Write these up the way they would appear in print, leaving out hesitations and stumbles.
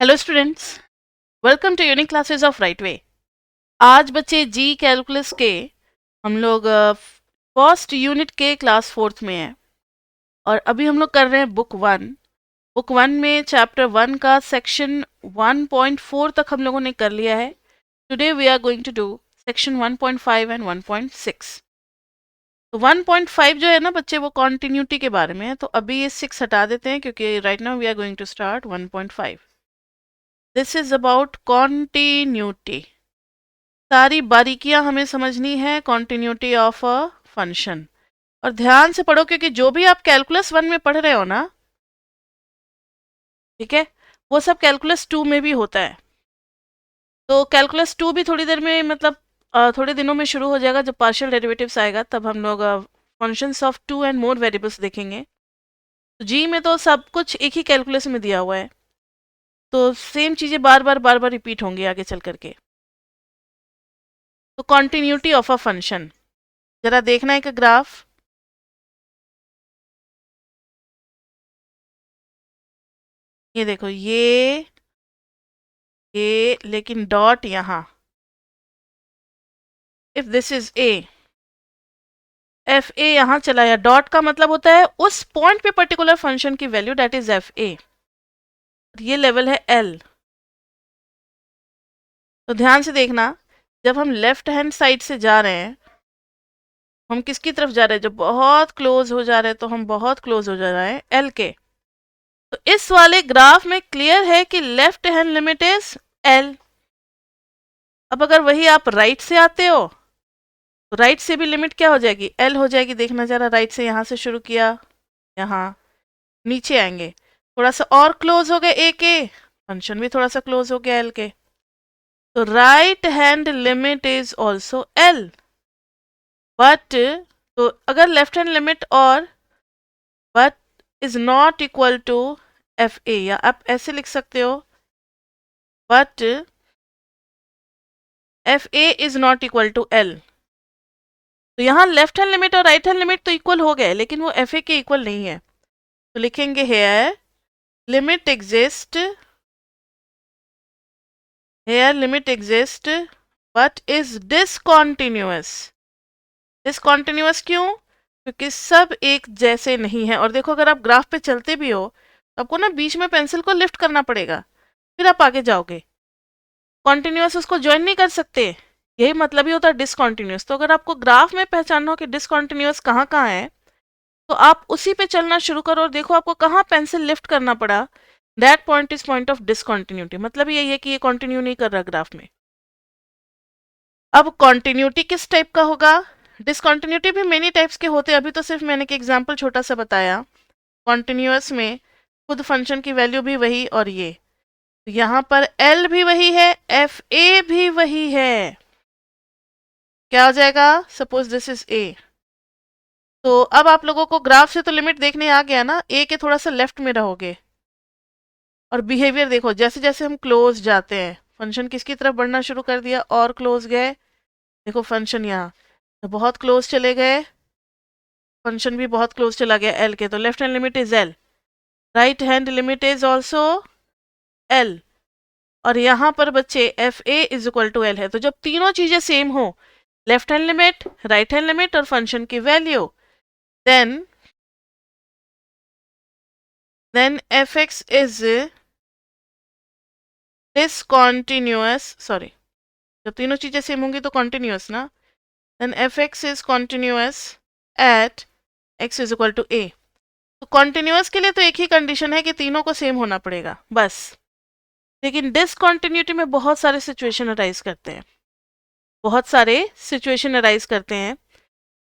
Hello students, welcome to unique classes of right way. आज बच्चे जी कैलकुलस के हम लोग फर्स्ट यूनिट के क्लास फोर्थ में हैं और अभी हम लोग कर रहे हैं बुक वन में चैप्टर वन का सेक्शन 1.4 तक हम लोगों ने कर लिया है। Today we are going to do section 1.5 and 1.6। तो 1.5 जो है ना बच्चे, वो कॉन्टिन्यूटी के बारे में है, तो अभी ये 6 हटा देते हैं क्योंकि right now we are going to start 1.5। This is about continuity. सारी बारीकियां हमें समझनी है कॉन्टिन्यूटी ऑफ अ फंक्शन। और ध्यान से पढ़ो क्योंकि जो भी आप कैलकुलस वन में पढ़ रहे हो ना, ठीक है, वो सब कैलकुलस टू में भी होता है। तो कैलकुलस टू भी थोड़ी देर में, मतलब थोड़े दिनों में शुरू हो जाएगा। जब पार्शियल डेरिवेटिव्स आएगा तब हम लोग functions of two and more variables देखेंगे। तो जी में तो सब कुछ एक ही कैलकुलस में दिया हुआ है, तो सेम चीज़ें बार बार रिपीट होंगी आगे चल करके। तो कॉन्टिन्यूटी ऑफ अ फंक्शन, जरा देखना एक ग्राफ। ये देखो, ये लेकिन डॉट यहाँ, if this is a, F A यहाँ चला या डॉट का मतलब होता है उस पॉइंट पे पर्टिकुलर फंक्शन की value, that is F A. ये लेवल है एल। तो ध्यान से देखना, जब हम लेफ्ट हैंड साइड से जा रहे हैं, हम किसकी तरफ जा रहे हैं? जब बहुत क्लोज हो जा रहे हैं तो हम बहुत क्लोज हो जा रहे हैं एल के। तो इस वाले ग्राफ में क्लियर है कि left hand limit is L. अब अगर वही आप राइट से आते हो तो राइट से भी लिमिट क्या हो जाएगी? एल हो जाएगी। देखना जरा, राइट से यहाँ से शुरू किया, यहाँ नीचे आएंगे, थोड़ा सा और क्लोज हो गए ए के, फंक्शन भी थोड़ा सा क्लोज हो गया एल के। तो right hand limit is also L. But तो अगर लेफ्ट हैंड लिमिट और but is not equal to F A, या आप ऐसे लिख सकते हो, but F A is not equal to L. तो यहाँ लेफ्ट हैंड लिमिट और राइट हैंड लिमिट तो इक्वल हो गए, लेकिन वो एफ ए के इक्वल नहीं है। तो लिखेंगे here limit exist, here limit exist but is discontinuous. Discontinuous क्यों? क्योंकि सब एक जैसे नहीं है। और देखो, अगर आप ग्राफ पे चलते भी हो तो आपको ना बीच में पेंसिल को लिफ्ट करना पड़ेगा, फिर आप आगे जाओगे। कॉन्टिन्यूअस उसको ज्वाइन नहीं कर सकते। यही मतलब ही होता है डिसकॉन्टिन्यूअस। तो अगर आपको ग्राफ में पहचानना हो कि डिसकॉन्टिन्यूअस कहाँ कहाँ है, तो आप उसी पे चलना शुरू करो और देखो आपको कहाँ पेंसिल लिफ्ट करना पड़ा। That point is point of discontinuity. मतलब यही है कि ये कॉन्टिन्यू नहीं कर रहा ग्राफ में। अब कॉन्टिन्यूटी किस टाइप का होगा? डिसकॉन्टिन्यूटी भी मेनी टाइप्स के होते हैं। अभी तो सिर्फ मैंने एक एग्जांपल छोटा सा बताया। कॉन्टिन्यूअस में खुद फंक्शन की वैल्यू भी वही, और ये यहाँ पर एल भी वही है, एफ ए भी वही है। क्या हो जाएगा? Suppose this is a. तो अब आप लोगों को ग्राफ से तो लिमिट देखने आ गया ना, ए के थोड़ा सा लेफ्ट में रहोगे। और बिहेवियर देखो, जैसे जैसे हम क्लोज जाते हैं, फंक्शन किसकी तरफ बढ़ना शुरू कर दिया, और क्लोज गए। देखो फंक्शन यहाँ तो बहुत क्लोज चले गए, फंक्शन भी बहुत क्लोज चला गया एल के। तो left hand limit is L, right hand limit is also L. और यहाँ पर बच्चे F A is equal to L है। तो जब तीनों चीजें सेम हो, left hand limit, right hand limit और फंक्शन की value, then F x is discontinuous. Sorry, जब तीनों चीजें सेम होंगी तो कॉन्टिन्यूअस ना। Then F x is continuous at x is equal to A. तो कॉन्टिन्यूअस के लिए तो एक ही कंडीशन है कि तीनों को सेम होना पड़ेगा बस। लेकिन डिसकॉन्टिन्यूटी में बहुत सारे सिचुएशन अराइज करते हैं, बहुत सारे सिचुएशन अराइज करते हैं।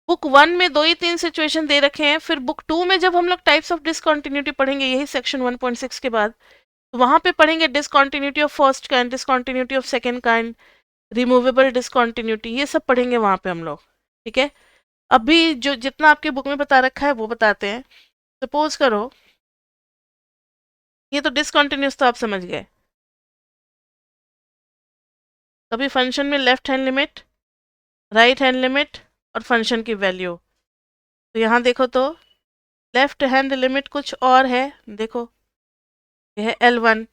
बुक वन में दो ही तीन सिचुएशन दे रखे हैं, फिर बुक टू में जब हम लोग टाइप्स ऑफ डिसकॉन्टिन्यूटी पढ़ेंगे, यही सेक्शन 1.6 के बाद, तो वहां पे पढ़ेंगे discontinuity of first kind, discontinuity of second kind, removable discontinuity, ये सब पढ़ेंगे वहां पे हम लोग। ठीक है, अभी जो जितना आपके बुक में बता रखा है वो बताते हैं। सपोज करो, ये तो डिसकॉन्टिन्यूस तो आप समझ गए। कभी फंक्शन में left hand limit, right hand limit और फंक्शन की वैल्यू। तो यहाँ देखो तो लेफ्ट हैंड लिमिट कुछ और है, देखो यह है L1,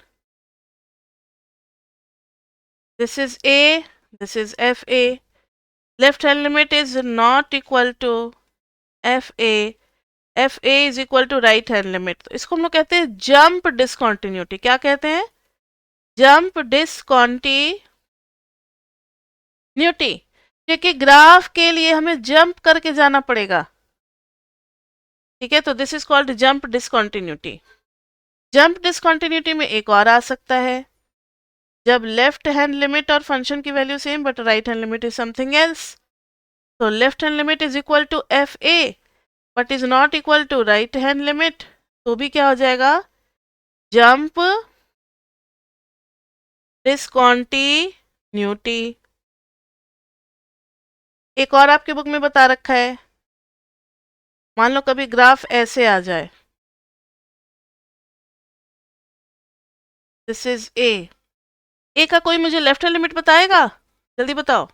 this is a, this is fa. Left hand limit is not equal to fa. fa is equal to right hand limit. तो इसको हम लोग कहते हैं जंप डिसकॉन्टिन्यूटी. क्या कहते हैं? Jump discontinuity. क्योंकि ग्राफ के लिए हमें जंप करके जाना पड़ेगा. ठीक है, तो this is called jump discontinuity. Jump discontinuity में एक और आ सकता है, जब लेफ्ट हैंड लिमिट और फंक्शन की value same but right hand limit is something else. तो left hand limit is equal to F A but is not equal to right hand limit. तो भी क्या हो जाएगा? Jump discontinuity. एक और आपके बुक में बता रखा है, मान लो कभी ग्राफ ऐसे आ जाए, दिस इज ए का कोई मुझे लेफ्ट हैंड लिमिट बताएगा? जल्दी बताओ.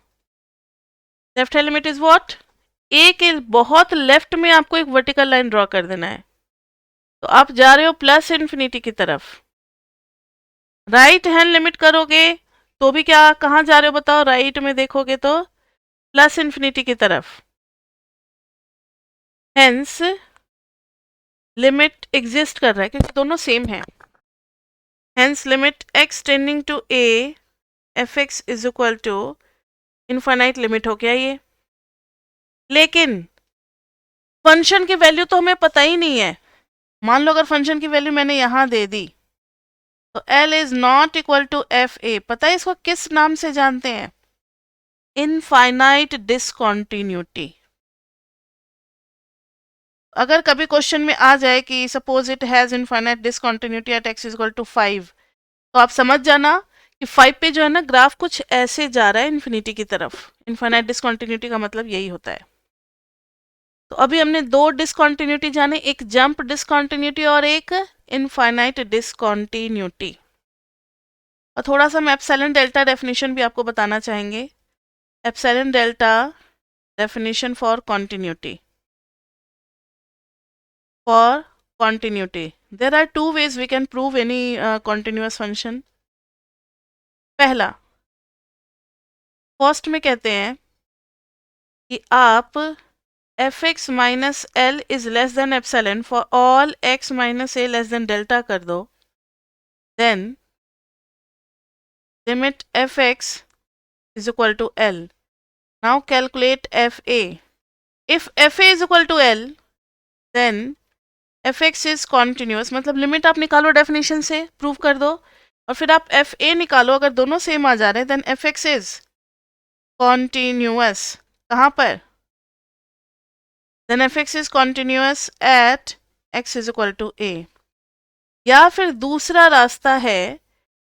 Left hand limit is what? A के बहुत लेफ्ट में आपको एक वर्टिकल लाइन ड्रॉ कर देना है. तो आप जा रहे हो प्लस इन्फिनिटी की तरफ. राइट हैंड लिमिट करोगे तो भी क्या, कहाँ जा रहे हो बताओ? राइट में देखोगे तो प्लस इन्फिनिटी की तरफ. हेंस लिमिट एग्जिस्ट कर रहा है क्योंकि दोनों सेम है. Hence limit x tending to a fx is equal to infinite limit हो गया ये. लेकिन फंक्शन की वैल्यू तो हमें पता ही नहीं है. मान लो अगर फंक्शन की वैल्यू मैंने यहां दे दी तो l is not equal to F A. पता है इसको किस नाम से जानते हैं? Infinite discontinuity. अगर कभी क्वेश्चन में आ जाए कि suppose it has infinite discontinuity at x is equal to 5, तो आप समझ जाना कि 5 पे जो है ना ग्राफ कुछ ऐसे जा रहा है इन्फिनिटी की तरफ. इनफाइनाइट डिसकॉन्टिन्यूटी का मतलब यही होता है. तो अभी हमने दो डिसकॉन्टिन्यूटी जाने, एक जंप डिसकॉन्टिन्यूटी और एक इनफाइनाइट डिसकॉन्टिन्यूटी. और थोड़ा सा हम एप्सिलॉन डेल्टा डेफिनेशन भी आपको बताना चाहेंगे. Epsilon delta definition for continuity. For continuity, there are two ways we can prove any continuous function. पहला, फर्स्ट में कहते हैं कि आप fx minus L is less than epsilon for all x minus A less than delta कर दो. Then limit fx is equal to L. Now calculate fa. If fa is equal to L, then fx is continuous. मतलब limit आप निकालो definition से, prove कर दो, और फिर आप fa निकालो. अगर दोनों सेम आ जा रहे हैं देन fx is continuous. कहाँ पर? Then fx is continuous at x is equal to a. या फिर दूसरा रास्ता है,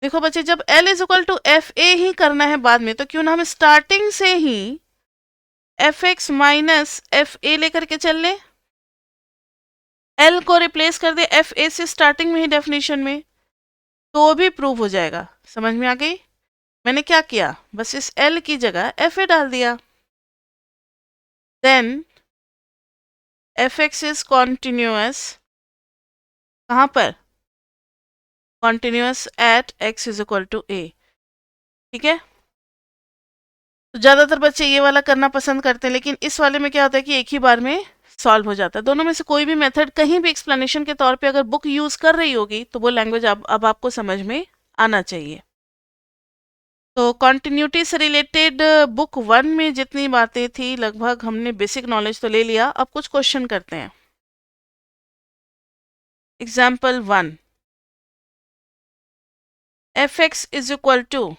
देखो बच्चे, जब l is equal to F A ही करना है बाद में, तो क्यों ना हम स्टार्टिंग से ही fx माइनस एफ ए लेकर के चल लें. l को रिप्लेस कर दे एफ ए से स्टार्टिंग में ही डेफिनेशन में, तो भी प्रूव हो जाएगा. समझ में आ गई? मैंने क्या किया, बस इस l की जगह एफ ए डाल दिया. Then fx is continuous. कहाँ पर? Continuous at x is equal to a. ठीक है, तो ज़्यादातर बच्चे ये वाला करना पसंद करते हैं, लेकिन इस वाले में क्या होता है कि एक ही बार में सॉल्व हो जाता है. दोनों में से कोई भी मेथड कहीं भी एक्सप्लेनेशन के तौर पे अगर बुक यूज़ कर रही होगी तो वो लैंग्वेज अब आपको समझ में आना चाहिए. तो कॉन्टिन्यूटी से रिलेटेड बुक 1 में जितनी बातें थी लगभग हमने बेसिक नॉलेज तो ले लिया. अब कुछ क्वेश्चन करते हैं. Example 1, fx is equal to,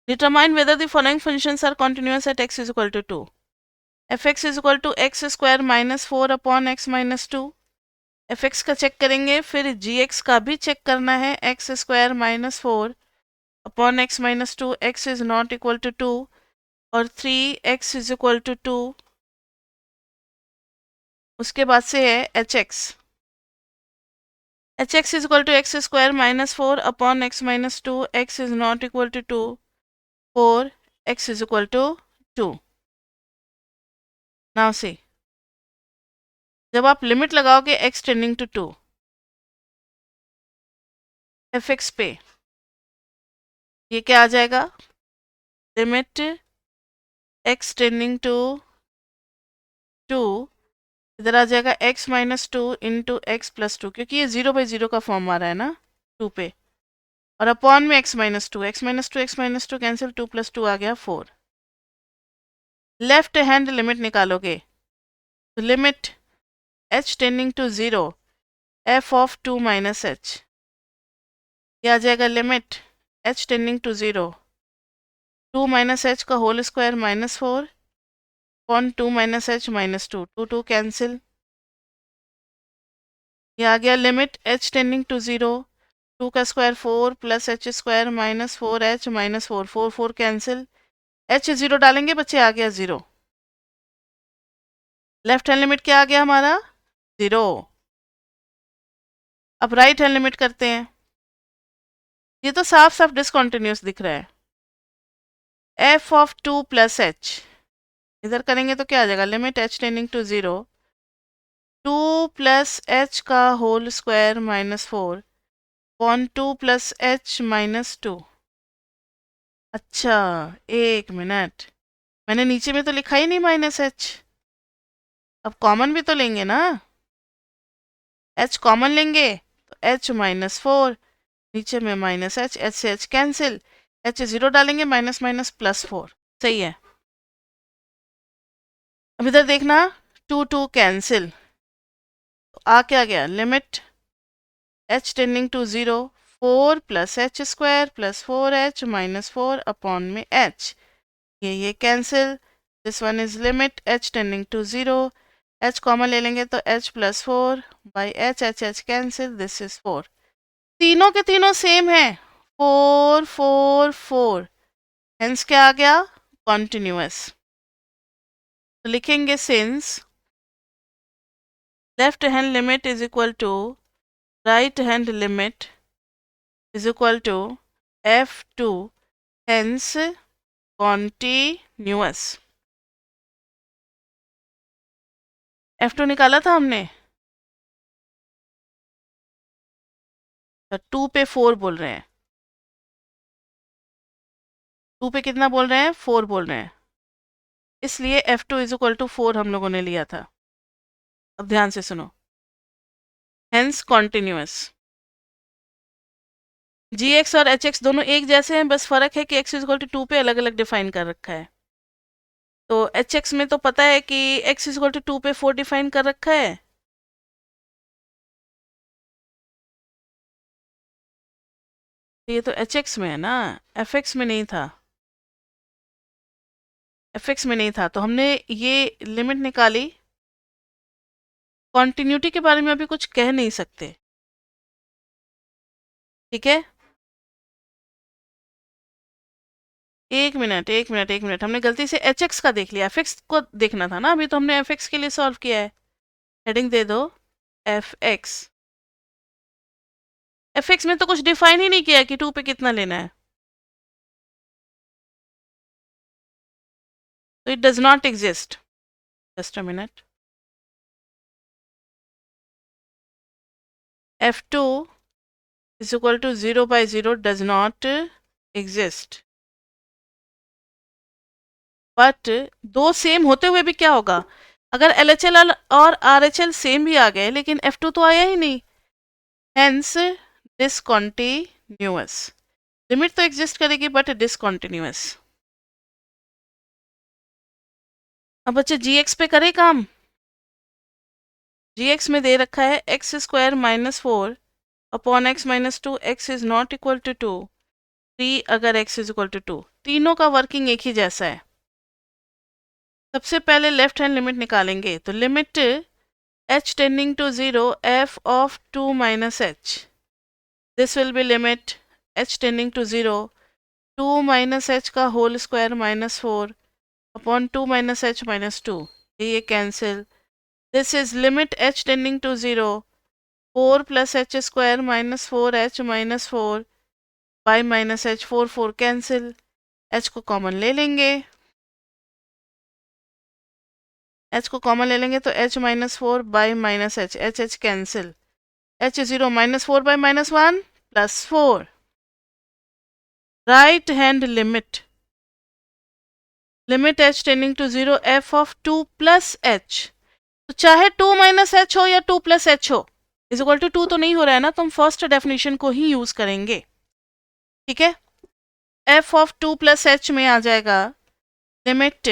determine whether the following functions are continuous at x is equal to 2. fx is equal to x square minus 4 upon x minus 2. fx का check करेंगे, फिर gx का भी check करना है. x square minus 4 upon x minus 2, x is not equal to 2 और 3x is equal to 2. उसके बाद से है hx. hx is equal to x square minus 4 upon x minus 2, x is not equal to 2, 4, x is equal to 2. Now see, जब आप limit लगाओगे x tending to 2 fx पे, ये क्या आ जाएगा, लिमिट x टेंडिंग टू 2, इधर आ जाएगा x minus 2 into x plus 2, क्योंकि ये 0/0 का फॉर्म आ रहा है ना 2 पे, और अपॉन में x minus 2, x minus 2 x minus 2 cancel, 2 + 2 आ गया 4। लेफ्ट हैंड लिमिट निकालोगे तो limit h tending to 0 f of 2 minus h, ये आ जाएगा limit h tending to 0 2 minus h का whole square minus 4 upon 2 minus h minus 2, 2 2 cancel, ये आ गया लिमिट h टेंडिंग टू 0 2 का square 4 plus h square minus 4h minus 4, 4 4 cancel, h 0 डालेंगे बच्चे, आ गया 0। लेफ्ट हैंड लिमिट क्या आ गया हमारा, 0। अब राइट हैंड लिमिट करते हैं, ये तो साफ साफ डिसकंटिन्यूअस दिख रहा है, f ऑफ 2 प्लस h, इधर करेंगे तो क्या आ जाएगा, limit h tending to 0 2 plus h का whole square minus 4 upon 2 plus h minus 2। अच्छा, एक मिनट, मैंने नीचे में तो लिखा ही नहीं माइनस h, अब कॉमन भी तो लेंगे ना, h कॉमन लेंगे तो h माइनस 4, नीचे में माइनस h से h कैंसिल, h 0 डालेंगे माइनस माइनस प्लस 4, सही है। अब इधर देखना 2 2 कैंसिल, तो आ क्या गया, limit h tending to 0 4 plus h square plus 4h minus 4 upon में h, ये cancel, this one is limit h tending to 0, h common ले लेंगे तो h plus 4 by h cancel, this is 4, तीनों के तीनों सेम है 4 4 4, हेंस क्या आ गया, कॉन्टिन्यूअस। तो लिखेंगे since left hand limit is equal to right hand limit is equal to f2, hence continuous. f2 निकाला था हमने, तो 2 पे 4 बोल रहे हैं, 2 पे कितना बोल रहे हैं, 4 बोल रहे हैं, इसलिए f2 इज इक्वल टू 4 हम लोगों ने लिया था। अब ध्यान से सुनो, हेंस कॉन्टिन्यूअस, gx और hx दोनों एक जैसे हैं, बस फर्क है कि x इज इक्वल टू 2 पे अलग अलग डिफाइन कर रखा है। तो hx में तो पता है कि x इज इक्वल टू 2 पे 4 डिफाइन कर रखा है, तो ये तो hx में है ना, fx में नहीं था, fx में नहीं था, तो हमने ये लिमिट निकाली। कॉन्टिन्यूटी के बारे में अभी कुछ कह नहीं सकते, ठीक है, एक मिनट, हमने गलती से hx का देख लिया, fx को देखना था ना, अभी तो हमने fx के लिए सॉल्व किया है, हेडिंग दे दो fx, fx में तो कुछ डिफाइन ही नहीं किया कि 2 पे कितना लेना है, तो it does not exist, just a minute, f2 is equal to 0/0 does not exist, but दो सेम होते हुए भी क्या होगा, अगर LHL और RHL सेम भी आ गए लेकिन F2 तो आया ही नहीं, हेंस डिसकंटिन्यूअस, लिमिट तो एग्जिस्ट करेगी बट डिसकंटिन्यूअस। अब बच्चे gx पे करे काम, gx में दे रखा है x square minus 4 upon x minus 2, x is not equal to 2, 3 अगर x इज इक्वल टू 2, तीनों का वर्किंग एक ही जैसा है। सबसे पहले लेफ्ट हैंड लिमिट निकालेंगे, तो limit h tending to 0 f of 2 minus h, this will be limit h tending to 0 2 minus h का whole square minus 4 upon 2 minus h minus 2, ये cancel, this is limit h tending to 0 4 plus h square minus 4h minus 4 by minus h, 4 4 cancel, h को common ले लेंगे, h को common ले लेंगे तो h minus 4 by minus h, h cancel, h 0 minus 4 by minus 1 plus 4, right hand limit h tending to 0 f of 2 plus h, तो चाहे 2 minus h हो या 2 प्लस h हो, इज इक्वल टू 2 तो नहीं हो रहा है ना, तो हम फर्स्ट डेफिनेशन को ही यूज करेंगे। ठीक है, f ऑफ 2 प्लस h में आ जाएगा limit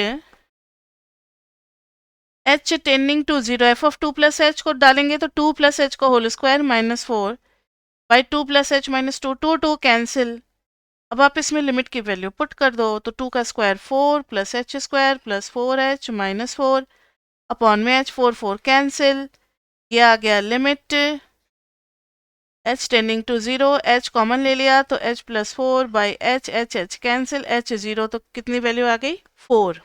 h tending to 0, f of 2 plus h को डालेंगे तो 2 प्लस h को whole square minus 4 by 2 plus h minus 2, 2 2 cancel. अब आप इसमें लिमिट की वैल्यू पुट कर दो, तो 2 का square 4 plus h square plus 4h minus 4 upon में h, 4 4 कैंसिल। ये आ गया limit h tending to 0, h common ले लिया तो h plus 4 by h cancel, h 0, तो कितनी वैल्यू आ गई 4।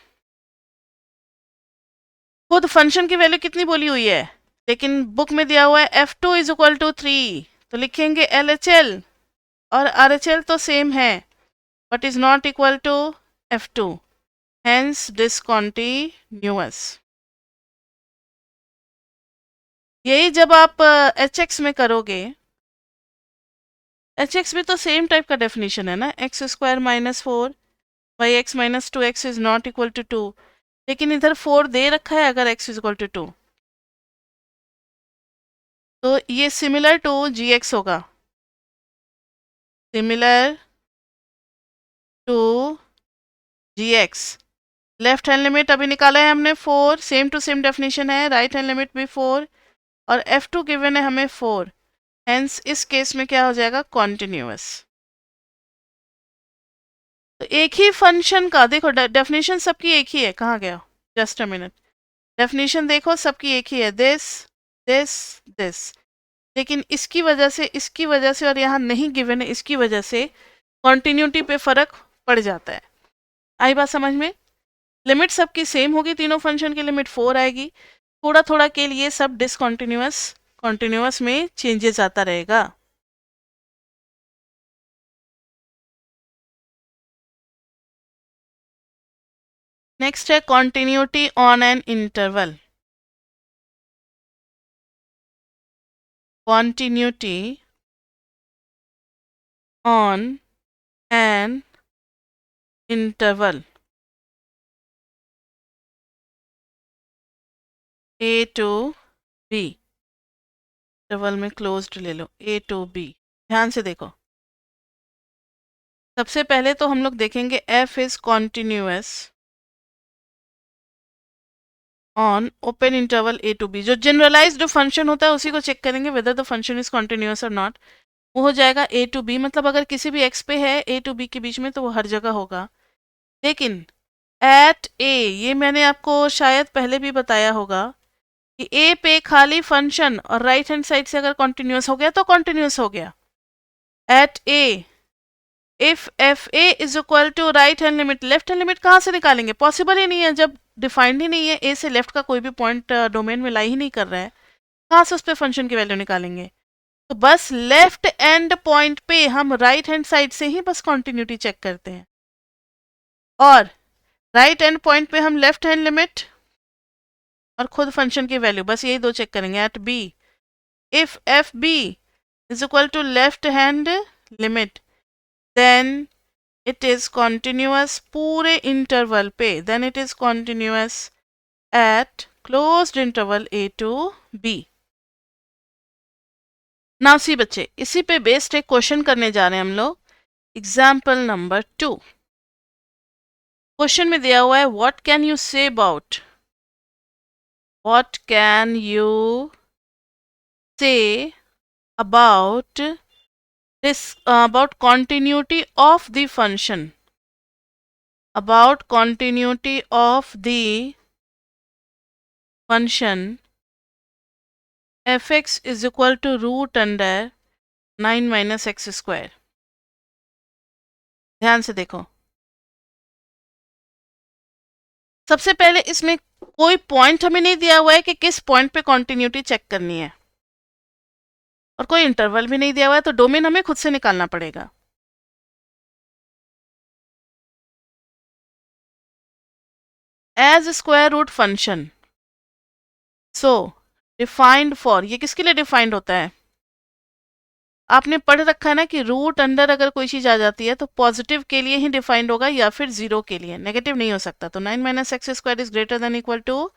खुद फंक्शन की वैल्यू कितनी बोली हुई है, लेकिन बुक में दिया हुआ है f2 इज इक्वल टू 3, तो लिखेंगे LHL, और RHL तो सेम है but is not equal to f2, hence discontinuous. यही जब आप HX में करोगे, HX भी तो सेम टाइप का डेफिनेशन है ना, X square minus 4 by X minus 2x is not equal to 2, लेकिन इधर 4 दे रखा है अगर x इज इक्वल टू 2, तो ये सिमिलर टू GX होगा, similar to GX। Left hand limit अभी निकाला है हमने 4, सेम टू सेम डेफिनेशन है, राइट हैंड लिमिट भी 4 और f2 गिवन है हमें 4, हेंस इस केस में क्या हो जाएगा कॉन्टिन्यूअस। तो एक ही फंक्शन का देखो डेफिनेशन सबकी एक ही है, कहाँ गया, जस्ट अ मिनट, डेफिनेशन देखो सबकी एक ही है, दिस दिस दिस, लेकिन इसकी वजह से और यहाँ नहीं गिवन है, इसकी वजह से कॉन्टिन्यूटी पे फर्क पड़ जाता है। आई बात समझ में? लिमिट सबकी सेम होगी, तीनों फंक्शन की लिमिट 4 आएगी, थोड़ा थोड़ा के लिए सब डिसकंटिन्यूअस कॉन्टिन्यूअस में चेंजेस आता रहेगा। नेक्स्ट है continuity on an interval. Continuity on an interval A to B, interval में क्लोज्ड ले लो A to B। ध्यान से देखो, सबसे पहले तो हम लोग देखेंगे f is continuous on open interval A to B। जो जनरलाइज्ड फंक्शन होता है उसी को चेक करेंगे whether the function is continuous और नॉट। वो हो जाएगा A to B, मतलब अगर किसी भी x पे है A to B के बीच में तो वो हर जगह होगा। लेकिन एट A, ये मैंने आपको शायद पहले भी बताया होगा कि A पे खाली फंक्शन और राइट हैंड साइड से अगर कॉन्टिन्यूअस हो गया तो कॉन्टिन्यूअस हो गया। At A if f A is equal to right hand limit, left hand limit कहाँ से निकालेंगे, पॉसिबल ही नहीं है, जब डिफाइंड ही नहीं है, ए से लेफ्ट का कोई भी पॉइंट डोमेन में लाई ही नहीं कर रहा है, कहाँ से उस पर फंक्शन की वैल्यू निकालेंगे। तो बस लेफ्ट एंड पॉइंट पे हम राइट हैंड साइड से ही बस कॉन्टिन्यूटी चेक करते हैं, और राइट एंड पॉइंट पे हम लेफ्ट हैंड लिमिट और खुद फंक्शन की वैल्यू, बस यही दो चेक करेंगे। At b if f b is equal to left hand limit then it is continuous पूरे इंटरवल पे, then it is continuous at closed interval A to B। Now see बच्चे, इसी पे बेस्ड एक क्वेश्चन करने जा रहे हैं हम लोग। एग्जाम्पल नंबर 2, क्वेश्चन में दिया हुआ है what can you say about, what can you say about this about continuity of the function, about continuity of the function fx is equal to root under 9 minus x square। ध्यान से देखो, सबसे पहले इसमें कोई पॉइंट हमें नहीं दिया हुआ है कि किस पॉइंट पे कॉन्टिन्यूटी चेक करनी है, और कोई इंटरवल भी नहीं दिया हुआ है, तो डोमेन हमें खुद से निकालना पड़ेगा। As square root function, so defined for, ये किसके लिए डिफाइंड होता है, आपने पढ़ रखा है ना कि रूट अंडर अगर कोई चीज आ जाती है तो पॉजिटिव के लिए ही डिफाइंड होगा या फिर जीरो के लिए, नेगेटिव नहीं हो सकता। तो 9 minus x square is greater than equal to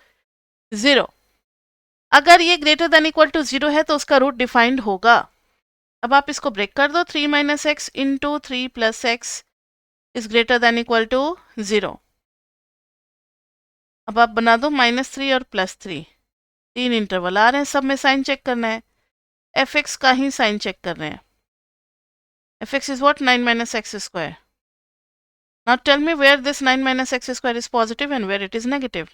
zero. अगर ये greater than equal to zero है तो उसका रूट डिफाइंड होगा। अब आप इसको ब्रेक कर दो, 3 minus x into 3 plus x is greater than equal to zero. अब आप बना दो -3 और +3, 3 इंटरवल आ रहे हैं, सब में साइन चेक करना है, एफ एक्स का ही साइन चेक कर रहे हैं। F x is what 9 minus x square. Now tell me where this 9 minus x square is positive and where it is negative.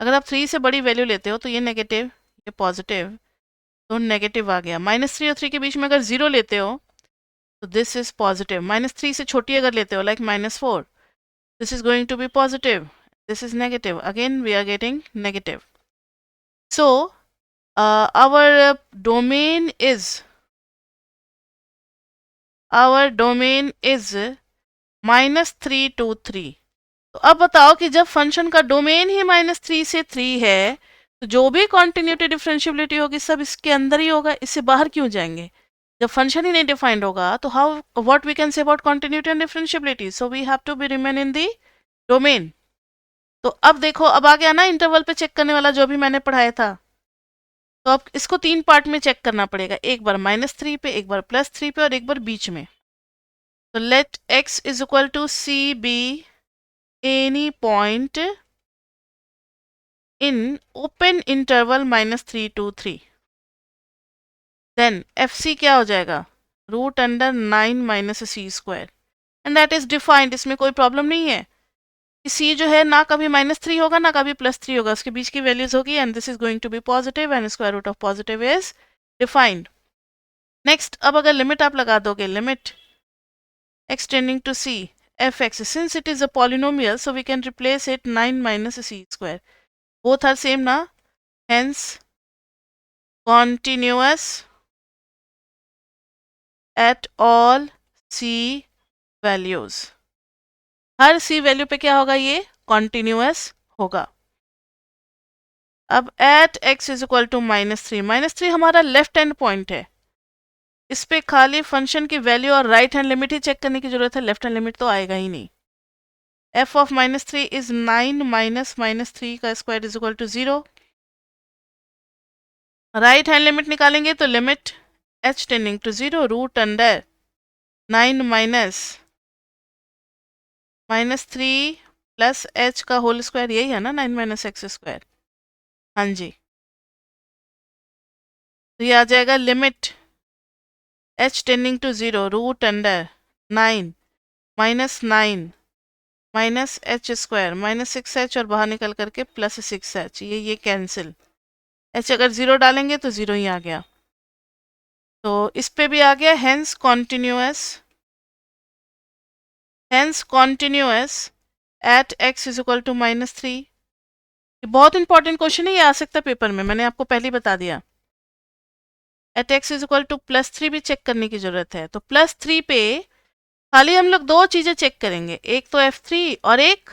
अगर आप 3 से बड़ी वैल्यू लेते हो तो ये नेगेटिव, ये पॉजिटिव, तो नेगेटिव आ गया। -3 और 3 के बीच में अगर जीरो लेते हो तो दिस इज पॉजिटिव। -3 से छोटी अगर लेते हो like -4, this is going to be positive, this is negative, again we are getting negative. So our domain is -3 to 3। तो अब बताओ कि जब फंक्शन का डोमेन ही -3 से 3 है तो जो भी कॉन्टिन्यूटी डिफरेंशियबिलिटी होगी सब इसके अंदर ही होगा, इससे बाहर क्यों जाएंगे? जब फंक्शन ही नहीं डिफाइंड होगा तो how what we can say about continuity and differentiability? So we have to be remain in the domain. तो अब देखो, अब आ गया ना इंटरवल पे चेक करने वाला जो भी मैंने पढ़ाया था। तो अब इसको 3 पार्ट में चेक करना पड़ेगा, एक बार -3 पे, एक बार +3 पे और एक बार बीच में। तो let x is equal to c be any point in open interval -3 to 3। Then f c क्या हो जाएगा? √9 minus C square, and that is defined. इसमें कोई प्रॉब्लम नहीं है। सी जो है ना कभी -3 होगा ना कभी +3 होगा, उसके बीच की वैल्यूज होगी, and this is going to be positive and square root of positive is defined. Next, अब अगर लिमिट आप लगा दोगे, limit x tending to c F X, since it is a polynomial so we can replace it 9 minus C square, both are same ना, hence continuous at all c values. हर c value पे क्या होगा? ये continuous होगा। अब at x is equal to -3, -3 हमारा left hand point है, इस पे खाली फंक्शन की वैल्यू और राइट हैंड लिमिट ही चेक करने की जरूरत है, लेफ्ट हैंड लिमिट तो आएगा ही नहीं। f ऑफ -3 इज 9 माइनस -3 का square is equal to 0। Right hand limit निकालेंगे तो limit h tending to 0 √9 -3 plus h का होल स्क्वायर, यही है ना 9 माइनस एक्स स्क्वायर। हाँ जी, तो ये आ जाएगा limit h tending to 0 √9 -9 minus h square -6h और बाहर निकल करके +6h, ये कैंसिल, h अगर 0 डालेंगे तो 0 ही आ गया। तो इस पे भी आ गया, hence continuous at x is equal to -3। बहुत इंपॉर्टेंट क्वेश्चन है, ये आ सकता है पेपर में, मैंने आपको पहले ही बता दिया। At x is equal to +3 भी चेक करने की जरूरत है। तो +3 पे खाली हम लोग दो चीजें चेक करेंगे, एक तो f3 और एक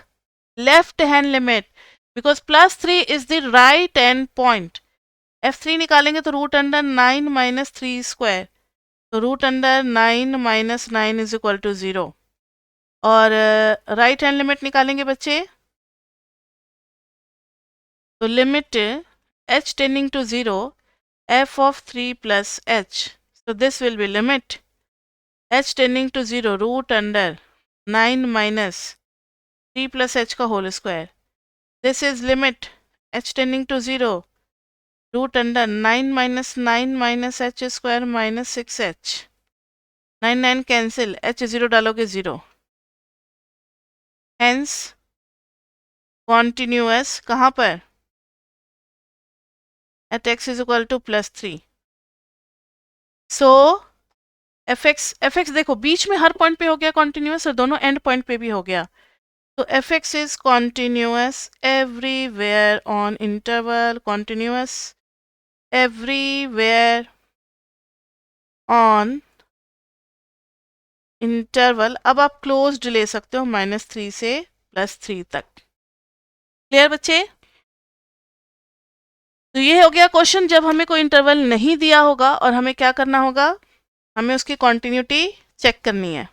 left hand limit, because +3 is the right hand point. f3 निकालेंगे तो √9 माइनस 3 स्क्वायर, तो √9 माइनस 9 इज इक्वल टू 0। और राइट हैंड लिमिट निकालेंगे बच्चे, तो limit h tending to 0 f of 3 plus h, so this will be limit h tending to 0 √9 minus 3 plus h का whole square, this is limit h tending to 0 √9 minus 9 minus h square minus 6h, 9 9 cancel, h 0 डालोगे 0, hence continuous कहाँ पर? At x is equal to +3। So f x देखो बीच में हर point पे हो गया कॉन्टिन्यूअस और दोनों एंड पॉइंट पे भी हो गया। तो F x is continuous everywhere on interval, continuous everywhere on interval. अब आप क्लोज्ड ले सकते हो -3 से +3 तक। क्लियर बच्चे? तो ये हो गया क्वेश्चन जब हमें कोई इंटरवल नहीं दिया होगा और हमें क्या करना होगा, हमें उसकी कॉन्टिन्यूटी चेक करनी है।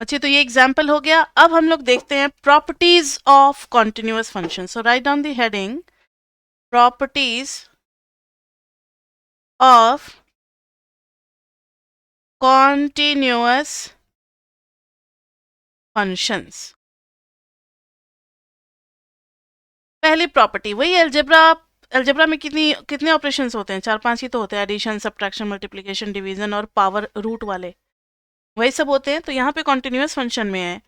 अच्छा, तो ये एग्जाम्पल हो गया। अब हम लोग देखते हैं properties of continuous function. So write down the heading properties of continuous functions. पहली प्रॉपर्टी वही अलजेब्रा। अलजेब्रा में कितने ऑपरेशंस होते हैं? 4-5 ही तो होते हैं, एडिशन, सब्ट्रैक्शन, मल्टीप्लिकेशन, डिवीजन और पावर रूट वाले, वही सब होते हैं। तो यहाँ पे कॉन्टिन्यूअस फंक्शन में है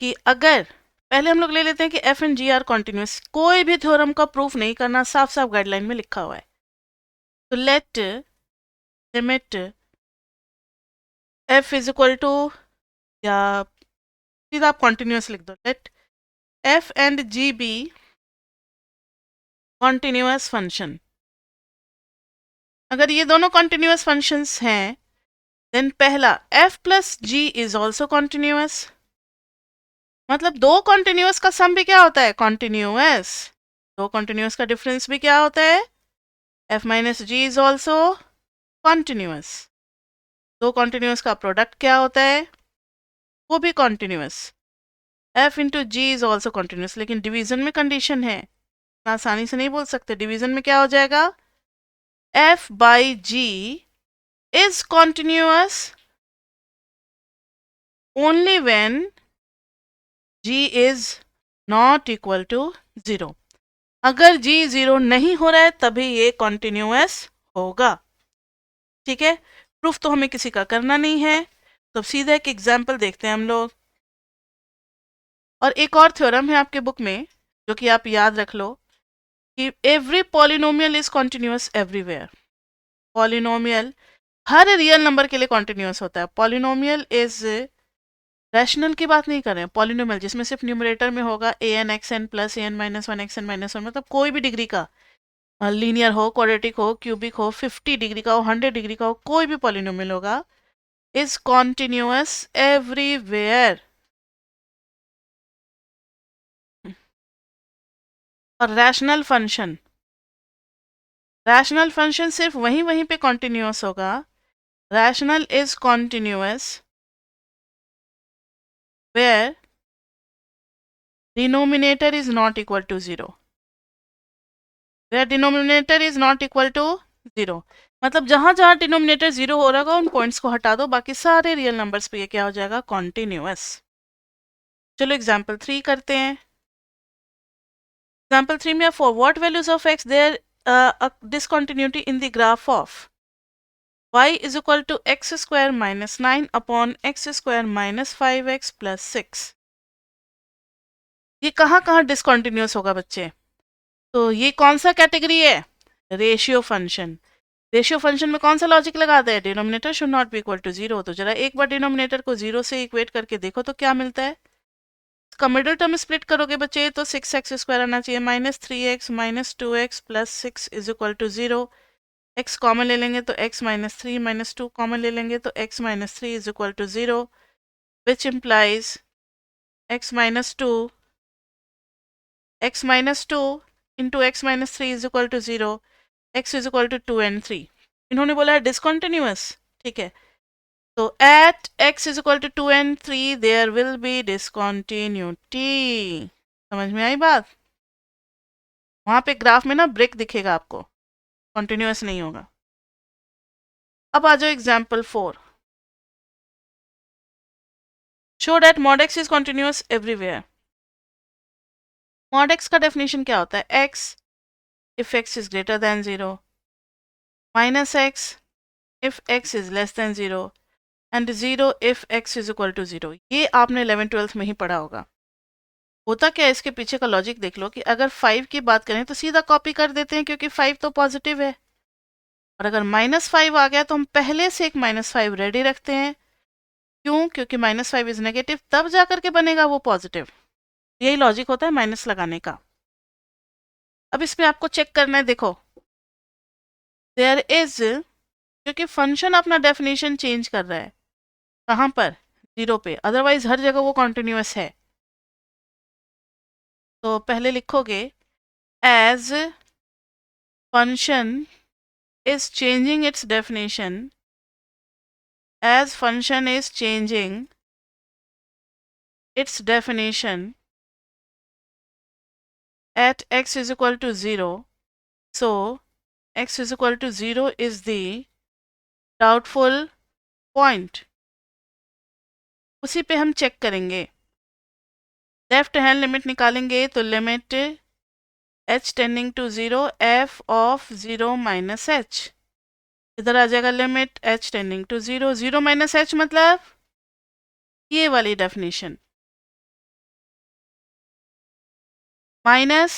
कि अगर पहले हम लोग ले लेते हैं कि f and g are continuous, कोई भी थ्योरम का प्रूफ नहीं करना, साफ साफ गाइडलाइन में लिखा हुआ है। तो let limit f is equal to, या सीधा आप कॉन्टिन्यूअस लिख दो, let f and g be continuous function. अगर ये दोनों कॉन्टिन्यूअस फंक्शंस हैं, देन पहला f plus g is also continuous. मतलब दो कॉन्टिन्यूअस का सम भी क्या होता है? कॉन्टिन्यूअस। दो कॉन्टिन्यूअस का डिफरेंस भी क्या होता है? f minus g is also continuous. दो कॉन्टिन्यूअस का प्रोडक्ट क्या होता है? वो भी continuous. f into g is also continuous. लेकिन डिवीजन में कंडीशन है, इतना आसानी से नहीं बोल सकते। डिवीजन में क्या हो जाएगा? f by g is continuous only when g is not equal to 0। अगर g 0 नहीं हो रहा है तभी ये कॉन्टिन्यूअस होगा। ठीक है, प्रूफ तो हमें किसी का करना नहीं है, तो सीधा एक एग्जाम्पल देखते हैं हम लोग। और एक और थ्योरम है आपके बुक में जो कि आप याद रख लो कि every polynomial is continuous everywhere. Polynomial her real number के लिए कॉन्टिन्यूअस होता है। पॉलिनोमियल इज, रैशनल की बात नहीं कर रहे हैं, पॉलिनोमियल जिसमें सिर्फ न्यूमरेटर में होगा A N X N plus A N minus one X N minus one, मतलब कोई भी डिग्री का, लीनियर हो, क्वाड्रेटिक हो, क्यूबिक हो, 50 डिग्री का हो, 100 डिग्री का हो, कोई भी पॉलिनोमियल होगा, इज कॉन्टिन्यूअस एवरीवेयर। और रैशनल फंक्शन सिर्फ वहीं वहीं पे कॉन्टिन्यूअस होगा। Rational is continuous where denominator is not equal to 0। Where denominator is not equal to 0, मतलब जहां जहां डिनोमिनेटर 0 हो रहा होगा उन पॉइंट्स को हटा दो, बाकी सारे रियल नंबर्स पे ये क्या हो जाएगा? कॉन्टिन्यूअस। चलो एग्जाम्पल 3 करते हैं। एग्जाम्पल 3 में for what values of x there discontinuity in the graph of y is equal to x square minus 9 upon x square minus 5x plus 6। ये कहाँ डिसकंटिन्यूअस होगा बच्चे? तो ये कौन सा कैटेगरी है? Ratio function. रेशियो फंक्शन में कौन सा लॉजिक लगाते हैं? Denominator should not be equal to 0। तो जरा एक बार डिनोमिनेटर को 0 से इक्वेट करके देखो तो क्या मिलता है। इसका मिडिल टर्म स्प्लिट करोगे बच्चे तो 6x स्क्वायर आना चाहिए, minus 3x minus 2x plus 6 is equal to 0। x common ले लेंगे तो x माइनस 3 माइनस 2 कॉमन ले लेंगे तो x minus 3 is equal to 0, which implies x minus 2 into x minus 3 is equal to 0, x is equal to 2 and 3। इन्होंने बोला है discontinuous, ठीक है, तो at x is equal to 2 and 3 there will be discontinuity. समझ में आई बात? वहां पे ग्राफ में ना ब्रेक दिखेगा आपको, कॉन्टिन्यूअस नहीं होगा। अब आ जाओ example 4। Show that mod x is continuous everywhere. Mod x का डेफिनेशन क्या होता है? x if x is greater than 0, minus x if x is less than 0 and 0 if x is equal to 0। ये आपने 11th-12th में ही पढ़ा होगा। होता क्या है, इसके पीछे का लॉजिक देख लो कि अगर 5 की बात करें तो सीधा कॉपी कर देते हैं क्योंकि 5 तो पॉजिटिव है, और अगर -5 आ गया तो हम पहले से एक -5 रेडी रखते हैं। क्यों? क्योंकि -5 इज नेगेटिव, तब जाकर के बनेगा वो पॉजिटिव। यही लॉजिक होता है माइनस लगाने का। अब इसमें आपको चेक करना है, देखो देयर इज, क्योंकि फंक्शन अपना डेफिनेशन चेंज कर रहा है, कहाँ पर? 0 पे, अदरवाइज हर जगह वो कॉन्टिन्यूअस है। तो पहले लिखोगे as function is changing its definition as function is changing its definition at x is equal to 0, so x is equal to 0 is the doubtful point. उसी पे हम चेक करेंगे. लेफ्ट हैंड लिमिट निकालेंगे तो limit h tending to 0 f of 0 minus h. इधर आ जाएगा limit h tending to 0 0 minus h मतलब ये वाली डेफिनेशन माइनस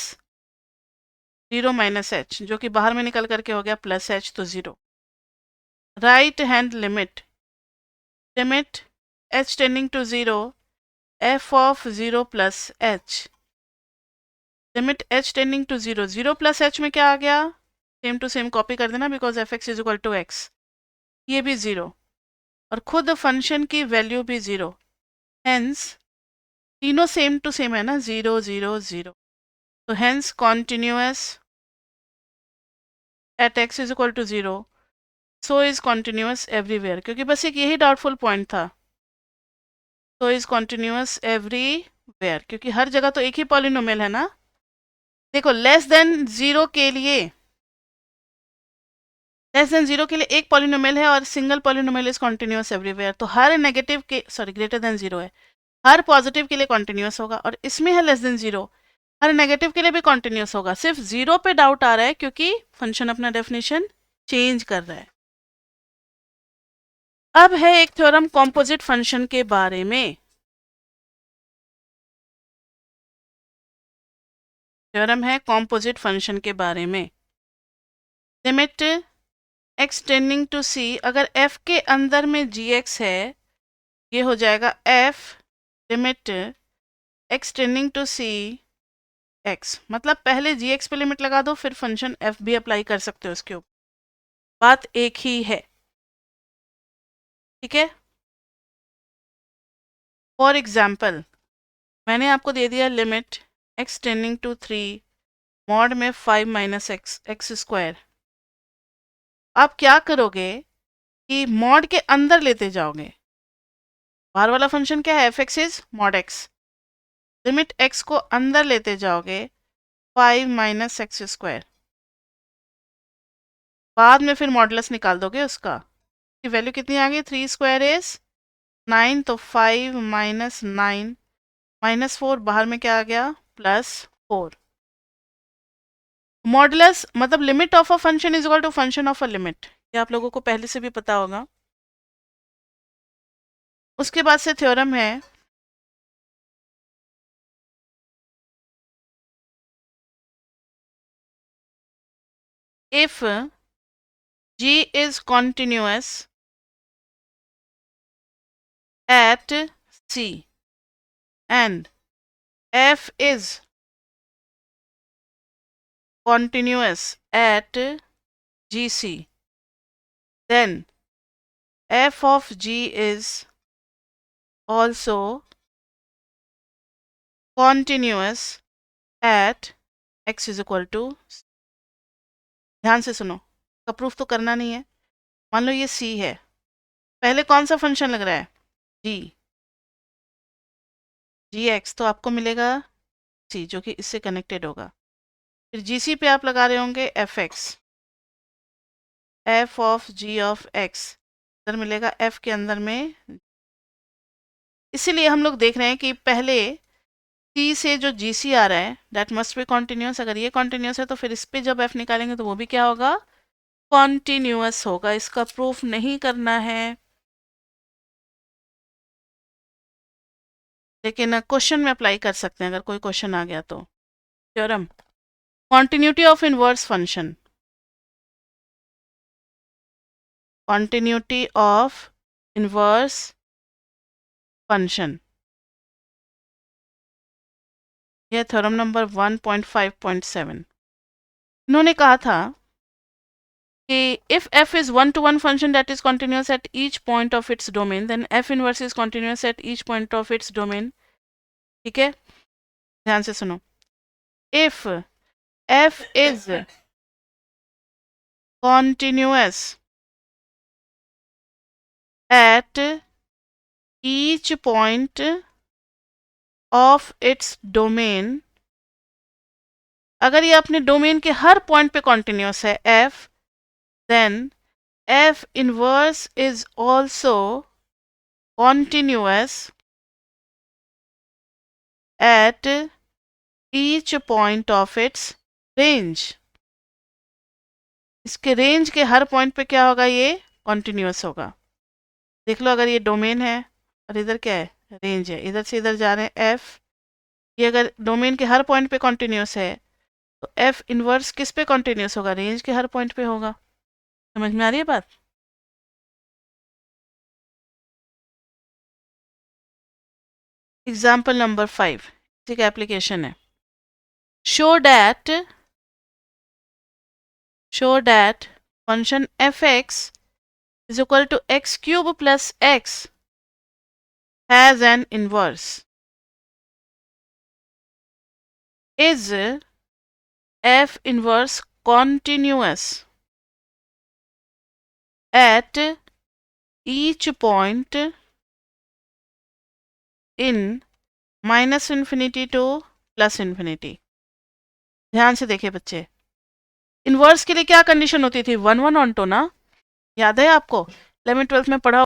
0 माइनस h जो कि बाहर में निकल करके हो गया प्लस h तो 0. Right hand limit h tending to 0 f of 0 plus h. Limit h tending to 0 0 plus h में क्या आ गया, सेम टू सेम कॉपी कर देना because f x is equal to x. ये भी 0 और खुद फंक्शन की वैल्यू भी 0. हेंस तीनों सेम टू सेम है ना, 0 0 0. तो hence continuous at x is equal to 0, so is continuous everywhere. क्योंकि बस एक यही डाउटफुल पॉइंट था. सो इज कॉन्टिन्यूअस एवरीवेयर क्योंकि हर जगह तो एक ही पॉलिनोमियल है ना. देखो लेस देन 0 के लिए एक पॉलिनोमियल है और single polynomial is continuous everywhere. तो हर नेगेटिव के ग्रेटर देन 0 है, हर पॉजिटिव के लिए कॉन्टिन्यूअस होगा. और इसमें है लेस देन 0, हर नेगेटिव के लिए भी कॉन्टिन्यूअस होगा. सिर्फ 0 पे डाउट आ रहा है क्योंकि फंक्शन अपना डेफिनेशन चेंज कर रहा है. अब है एक थ्योरम कॉम्पोजिट फंक्शन के बारे में. थ्योरम है कॉम्पोजिट फंक्शन के बारे में. Limit x tending to c, अगर f के अंदर में gx है, ये हो जाएगा f limit x tending to c x. मतलब पहले gx पे लिमिट लगा दो फिर फंक्शन f भी अप्लाई कर सकते हो उसके ऊपर. बात एक ही है, ठीक है. फॉर एग्जाम्पल मैंने आपको दे दिया limit x tending to 3 mod में 5 माइनस एक्स स्क्वायर. आप क्या करोगे कि मॉड के अंदर लेते जाओगे. बाहर वाला फंक्शन क्या है, F x is mod x. Limit x को अंदर लेते जाओगे 5 माइनस एक्स स्क्वायर. बाद में फिर मॉडुलस निकाल दोगे उसका. की वैल्यू कितनी आ गई, 3 स्क्वायर इज 9, तो 5 माइनस 9 माइनस 4, बाहर में क्या आ गया प्लस 4. मॉडुलस मतलब limit of a function is equal to function of a limit. ये आप लोगों को पहले से भी पता होगा. उसके बाद से थ्योरम है if g is continuous at c and f is continuous at gc, then f of g is also continuous at x is equal to. ध्यान से सुनो, का प्रूफ तो करना नहीं है. मान लो ये c है, पहले कौन सा फंक्शन लग रहा है, जी एक्स, तो आपको मिलेगा c जो कि इससे कनेक्टेड होगा. फिर gc पे आप लगा रहे होंगे f x, f of g of x, इधर मिलेगा f के अंदर में. इसीलिए हम लोग देख रहे हैं कि पहले c से जो gc आ रहा है दैट मस्ट बी कॉन्टिन्यूस. अगर ये कॉन्टिन्यूस है तो फिर इस पे जब f निकालेंगे तो वो भी क्या होगा, कॉन्टिन्यूस होगा. इसका प्रूफ नहीं करना है, लेकिन क्वेश्चन में अप्लाई कर सकते हैं अगर कोई क्वेश्चन आ गया तो. Theorem continuity of inverse function. continuity of inverse function. यह थ्योरम नंबर 1.5.7. इन्होंने कहा था कि if f is one to one function that is continuous at each point of its domain, then f inverse is continuous at each point of its domain. ठीक है, ध्यान से सुनो. if f is continuous at each point of its domain, अगर ये अपने domain के हर point पे कॉन्टिन्यूस है f, then f inverse is also continuous at each point of its range. इसके रेंज के हर पॉइंट पे क्या होगा, ये कॉन्टिन्यूस होगा। देख लो, अगर ये डोमेन है और इधर क्या है, रेंज है, इधर से इधर जा रहे हैं f, ये अगर डोमेन के हर पॉइंट पे कॉन्टिन्यूस है तो f इनवर्स किस पे कॉन्टिन्यूस होगा, रेंज के हर पॉइंट पे होगा। समझ में आ रही है बात? एग्जाम्पल नंबर 5, इसी का एप्लीकेशन है। Show that function fx is equal to x cube plus x has an inverse. Is f inverse continuous at each point in minus infinity two plus infinity. ध्यान से देखिए बच्चे, इनवर्स के लिए क्या कंडीशन होती थी, 1 1 ऑन टू ना, याद है आपको, 11th 12th में पढ़ा